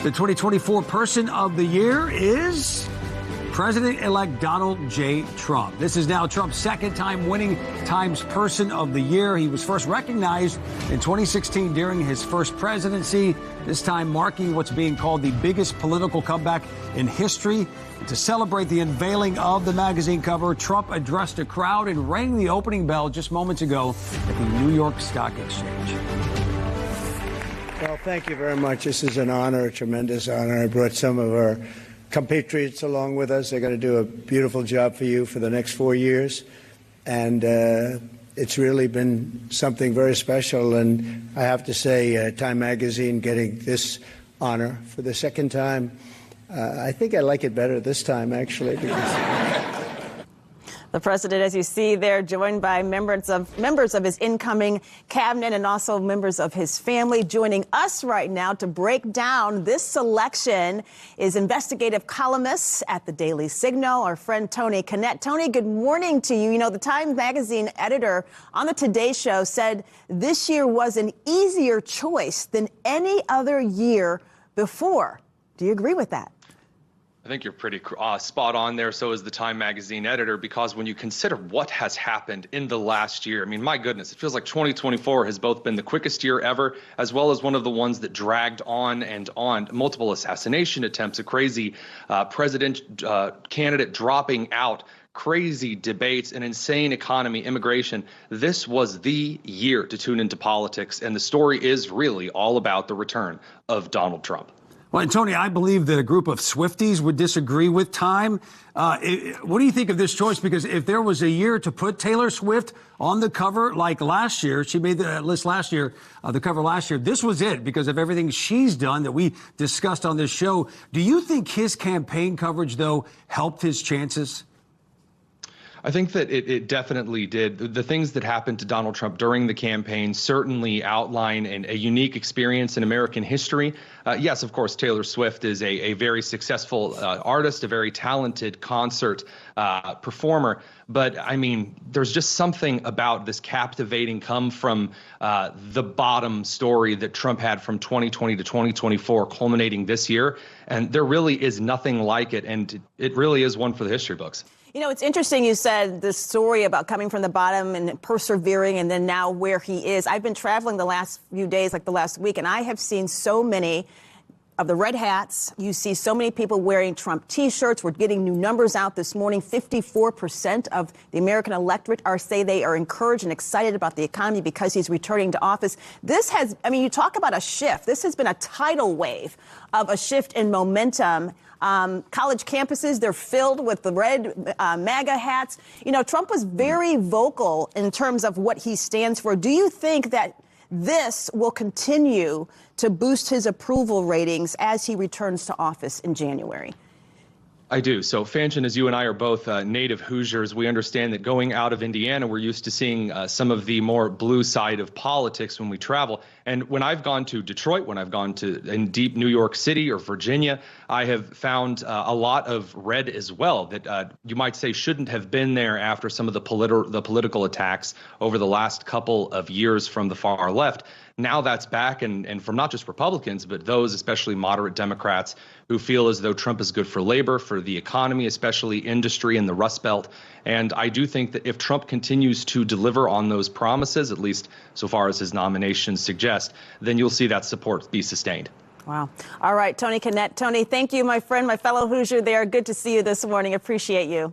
The 2024 Person of the Year is President-elect Donald J. Trump. This is now Trump's second time winning Times Person of the Year. He was first recognized in 2016 during his first presidency, this time marking what's being called the biggest political comeback in history. To celebrate the unveiling of the magazine cover, Trump addressed a crowd and rang the opening bell just moments ago at the New York Stock Exchange. Well, thank you very much. This is an honor, a tremendous honor. I brought some of our compatriots along with us. They're going to do a beautiful job for you for the next 4 years. And it's really been something very special. And I have to say, Time Magazine getting this honor for the second time, I think I like it better this time, actually. The president, as you see there, joined by members of his incoming cabinet and also members of his family. Joining us right now to break down this selection is investigative columnist at the Daily Signal, our friend Tony Kinnett. Tony, good morning to you. You know, the Time Magazine editor on the Today Show said this year was an easier choice than any other year before. Do you agree with that? I think you're pretty spot on there. So is the Time Magazine editor, because when you consider what has happened in the last year, I mean, my goodness, it feels like 2024 has both been the quickest year ever, as well as one of the ones that dragged on and on. Multiple assassination attempts, a crazy candidate dropping out, crazy debates, an insane economy, immigration. This was the year to tune into politics. And the story is really all about the return of Donald Trump. Well, and Tony, I believe that a group of Swifties would disagree with Time. What do you think of this choice? Because if there was a year to put Taylor Swift on the cover like last year, she made the list last year, the cover last year, this was it because of everything she's done that we discussed on this show. Do you think his campaign coverage, though, helped his chances? I think that it definitely did. The things that happened to Donald Trump during the campaign certainly outline a unique experience in American history. Yes, of course, Taylor Swift is a very successful artist, a very talented concert performer. But I mean, there's just something about this captivating come from the bottom story that Trump had from 2020 to 2024, culminating this year. And there really is nothing like it. And it really is one for the history books. You know, it's interesting you said this story about coming from the bottom and persevering and then now where he is. I've been traveling the last few days, like the last week, and I have seen so many of the red hats. You see so many people wearing Trump T-shirts. We're getting new numbers out this morning. 54% of the American electorate say they are encouraged and excited about the economy because he's returning to office. This has, I mean, you talk about a shift. This has been a tidal wave of a shift in momentum. College campuses, they're filled with the red MAGA hats. You know, Trump was very vocal in terms of what he stands for. Do you think that this will continue to boost his approval ratings as he returns to office in January? I do. So, Fanchin, as you and I are both native Hoosiers, we understand that going out of Indiana, we're used to seeing some of the more blue side of politics when we travel. And when I've gone to Detroit, when I've gone to in deep New York City or Virginia, I have found a lot of red as well that you might say shouldn't have been there after some of the political attacks over the last couple of years from the far left. Now that's back, and from not just Republicans, but those, especially moderate Democrats, who feel as though Trump is good for labor, for the economy, especially industry and the Rust Belt. And I do think that if Trump continues to deliver on those promises, at least so far as his nominations suggest, then you'll see that support be sustained. Wow. All right, Tony Kinnett. Tony, thank you, my friend, my fellow Hoosier there. Good to see you this morning. Appreciate you.